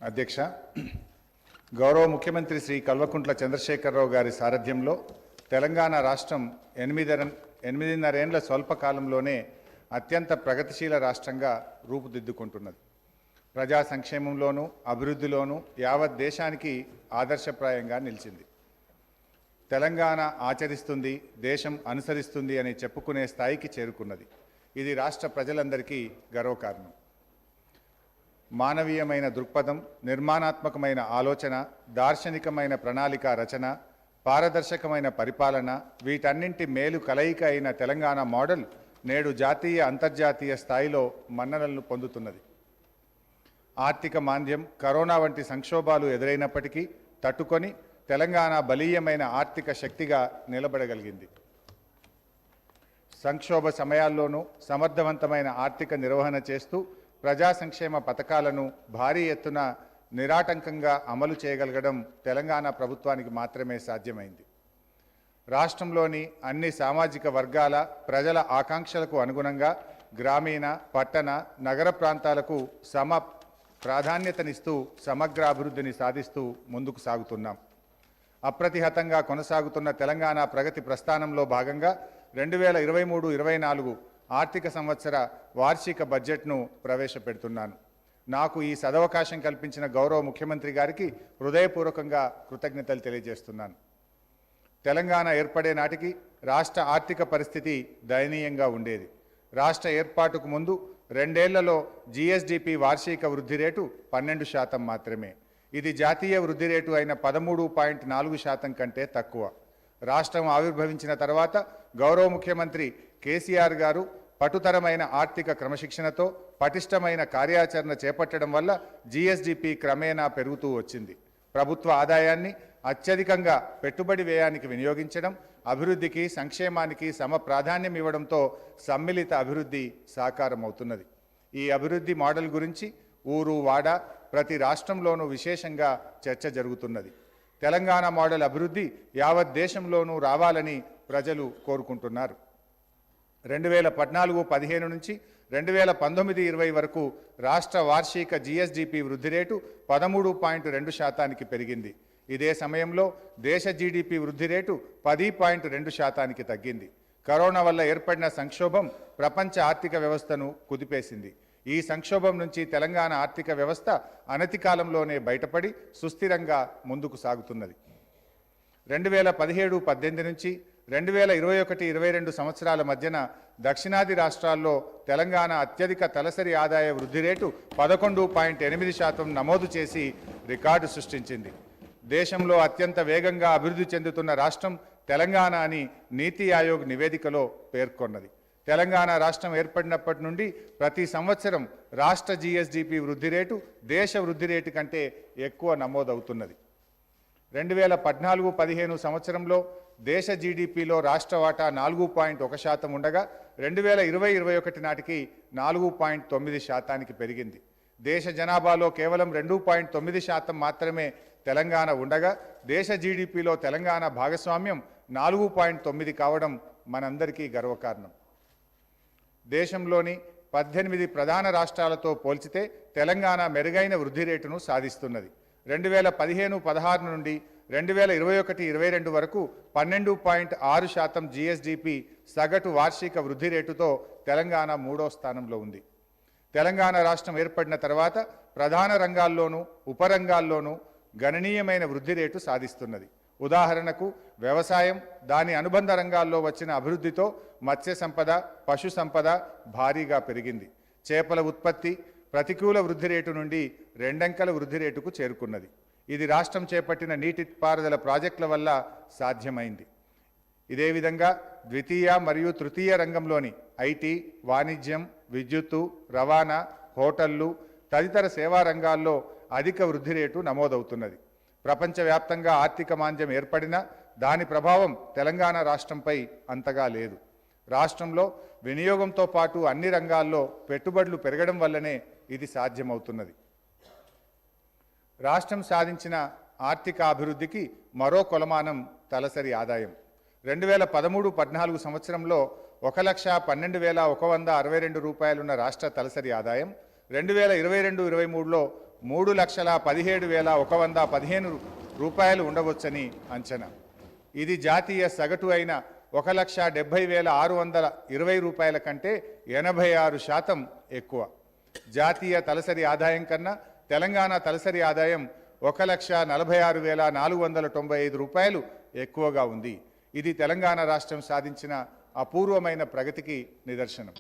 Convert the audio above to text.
అధ్యక్ష, గౌరవ ముఖ్యమంత్రి శ్రీ కల్వకుంట్ల చంద్రశేఖరరావు గారి సారథ్యంలో తెలంగాణ రాష్ట్రం 8.5 ఏళ్ల స్వల్పకాలంలోనే అత్యంత ప్రగతిశీల రాష్ట్రంగా రూపుదిద్దుకుంటున్నది. ప్రజా సంక్షేమంలోనూ అభివృద్ధిలోనూ యావత్ దేశానికి ఆదర్శప్రాయంగా నిలిచింది. తెలంగాణ ఆచరిస్తుంది, దేశం అనుసరిస్తుంది అని చెప్పుకునే స్థాయికి చేరుకున్నది. ఇది రాష్ట్ర ప్రజలందరికీ గర్వకారణం. మానవీయమైన దృక్పథం, నిర్మాణాత్మకమైన ఆలోచన, దార్శనికమైన ప్రణాళిక రచన, పారదర్శకమైన పరిపాలన, వీటన్నింటి మేలు కలయిక అయిన తెలంగాణ మోడల్ నేడు జాతీయ అంతర్జాతీయ స్థాయిలో మన్ననలను పొందుతున్నది. ఆర్థిక మాంద్యం, కరోనా వంటి సంక్షోభాలు ఎదురైనప్పటికీ తట్టుకొని తెలంగాణ బలీయమైన ఆర్థిక శక్తిగా నిలబడగలిగింది. సంక్షోభ సమయాల్లోనూ సమర్థవంతమైన ఆర్థిక నిర్వహణ చేస్తూ ప్రజా సంక్షేమ పథకాలను భారీ ఎత్తున నిరాటంకంగా అమలు చేయగలగడం తెలంగాణ ప్రభుత్వానికి మాత్రమే సాధ్యమైంది. రాష్ట్రంలోని అన్ని సామాజిక వర్గాల ప్రజల ఆకాంక్షలకు అనుగుణంగా గ్రామీణ, పట్టణ, నగర ప్రాంతాలకు ప్రాధాన్యతనిస్తూ సమగ్ర అభివృద్ధిని సాధిస్తూ ముందుకు సాగుతున్నాం. అప్రతిహతంగా కొనసాగుతున్న తెలంగాణ ప్రగతి ప్రస్థానంలో భాగంగా 2023-24 ఆర్థిక సంవత్సర వార్షిక బడ్జెట్ను ప్రవేశపెడుతున్నాను. నాకు ఈ సదవకాశం కల్పించిన గౌరవ ముఖ్యమంత్రి గారికి హృదయపూర్వకంగా కృతజ్ఞతలు తెలియజేస్తున్నాను. తెలంగాణ ఏర్పడే నాటికి రాష్ట్ర ఆర్థిక పరిస్థితి దయనీయంగా ఉండేది. రాష్ట్ర ఏర్పాటుకు ముందు 2 ఏళ్లలో జీఎస్డిపి వార్షిక వృద్ధి రేటు 12% మాత్రమే. ఇది జాతీయ వృద్ధి రేటు అయిన 13.4% కంటే తక్కువ. రాష్ట్రం ఆవిర్భవించిన తర్వాత గౌరవ ముఖ్యమంత్రి కేసీఆర్ గారు పటుతరమైన ఆర్థిక క్రమశిక్షణతో పటిష్టమైన కార్యాచరణ చేపట్టడం వల్ల జీఎస్డిపి క్రమేణా పెరుగుతూ వచ్చింది. ప్రభుత్వ ఆదాయాన్ని అత్యధికంగా పెట్టుబడి వ్యయానికి వినియోగించడం, అభివృద్ధికి, సంక్షేమానికి ప్రాధాన్యం ఇవ్వడంతో సమ్మిళిత అభివృద్ధి సాకారమవుతున్నది. ఈ అభివృద్ధి మోడల్ గురించి ఊరు వాడ ప్రతి రాష్ట్రంలోనూ విశేషంగా చర్చ జరుగుతున్నది. తెలంగాణ మోడల్ అభివృద్ధి యావత్ దేశంలోనూ రావాలని ప్రజలు కోరుకుంటున్నారు. 2014-15 నుంచి 2019-20 వరకు రాష్ట్ర వార్షిక జీఎస్డిపి వృద్ధి రేటు 13.2%కి పెరిగింది. ఇదే సమయంలో దేశ జీడిపి వృద్ధి రేటు 10.2%కి తగ్గింది. కరోనా వల్ల ఏర్పడిన సంక్షోభం ప్రపంచ ఆర్థిక వ్యవస్థను కుదిపేసింది. ఈ సంక్షోభం నుంచి తెలంగాణ ఆర్థిక వ్యవస్థ అనతి కాలంలోనే బయటపడి సుస్థిరంగా ముందుకు సాగుతున్నది. 2017-18 నుంచి 2021-22 సంవత్సరాల మధ్యన దక్షిణాది రాష్ట్రాల్లో తెలంగాణ అత్యధిక తలసరి ఆదాయ వృద్ధి రేటు 11.8% నమోదు చేసి రికార్డు సృష్టించింది. దేశంలో అత్యంత వేగంగా అభివృద్ధి చెందుతున్న రాష్ట్రం తెలంగాణ అని నీతి ఆయోగ్ నివేదికలో పేర్కొన్నది. తెలంగాణ రాష్ట్రం ఏర్పడినప్పటి నుండి ప్రతి సంవత్సరం రాష్ట్ర జీఎస్డిపి వృద్ధి రేటు దేశ వృద్ధి రేటు కంటే ఎక్కువ నమోదవుతున్నది. 2014-15 సంవత్సరంలో దేశ జీడిపిలో రాష్ట్ర వాటా 4.1% ఉండగా 2020-21 నాటికి 4.9%కి పెరిగింది. దేశ జనాభాలో కేవలం 2.9% మాత్రమే తెలంగాణ ఉండగా దేశ జీడిపిలో తెలంగాణ భాగస్వామ్యం 4.9 కావడం మనందరికీ గర్వకారణం. దేశంలోని 18 ప్రధాన రాష్ట్రాలతో పోల్చితే తెలంగాణ మెరుగైన వృద్ధి రేటును సాధిస్తున్నది. 2015-16 నుండి 2021-22 వరకు 12.6% జీఎస్డిపి సగటు వార్షిక వృద్ధి రేటుతో తెలంగాణ 3వ స్థానంలో ఉంది. తెలంగాణ రాష్ట్రం ఏర్పడిన తర్వాత ప్రధాన రంగాల్లోనూ ఉపరంగాల్లోనూ గణనీయమైన వృద్ధి రేటు సాధిస్తున్నది. ఉదాహరణకు వ్యవసాయం, దాని అనుబంధ రంగాల్లో వచ్చిన అభివృద్ధితో మత్స్య సంపద, పశు సంపద భారీగా పెరిగింది. చేపల ఉత్పత్తి ప్రతికూల వృద్ధి రేటు నుండి 2 అంకెల వృద్ధి రేటుకు చేరుకున్నది. ఇది రాష్ట్రం చేపట్టిన నీటిపారుదల ప్రాజెక్టుల వల్ల సాధ్యమైంది. ఇదే విధంగా ద్వితీయ మరియు తృతీయ రంగంలోని ఐటీ, వాణిజ్యం, విద్యుత్తు, రవాణా, హోటళ్లు తదితర సేవా రంగాల్లో అధిక వృద్ధి రేటు నమోదవుతున్నది. ప్రపంచవ్యాప్తంగా ఆర్థిక మాంద్యం ఏర్పడినా దాని ప్రభావం తెలంగాణ రాష్ట్రంపై అంతగా లేదు. రాష్ట్రంలో వినియోగంతో పాటు అన్ని రంగాల్లో పెట్టుబడులు పెరగడం వల్లనే ఇది సాధ్యమవుతున్నది. రాష్ట్రం సాధించిన ఆర్థిక అభివృద్ధికి మరో కొలమానం తలసరి ఆదాయం. 2013-14 సంవత్సరంలో 1,12,162 రూపాయలున్న రాష్ట్ర తలసరి ఆదాయం 2022-23లో 3,17,115 రూపాయలు ఉండవచ్చని అంచనా. ఇది జాతీయ సగటు అయిన 1,70,620 రూపాయల కంటే 86% ఎక్కువ. జాతీయ తలసరి ఆదాయం కన్నా తెలంగాణ తలసరి ఆదాయం 1,46,495 రూపాయలు ఎక్కువగా ఉంది. ఇది తెలంగాణ రాష్ట్రం సాధించిన అపూర్వమైన ప్రగతికి నిదర్శనం.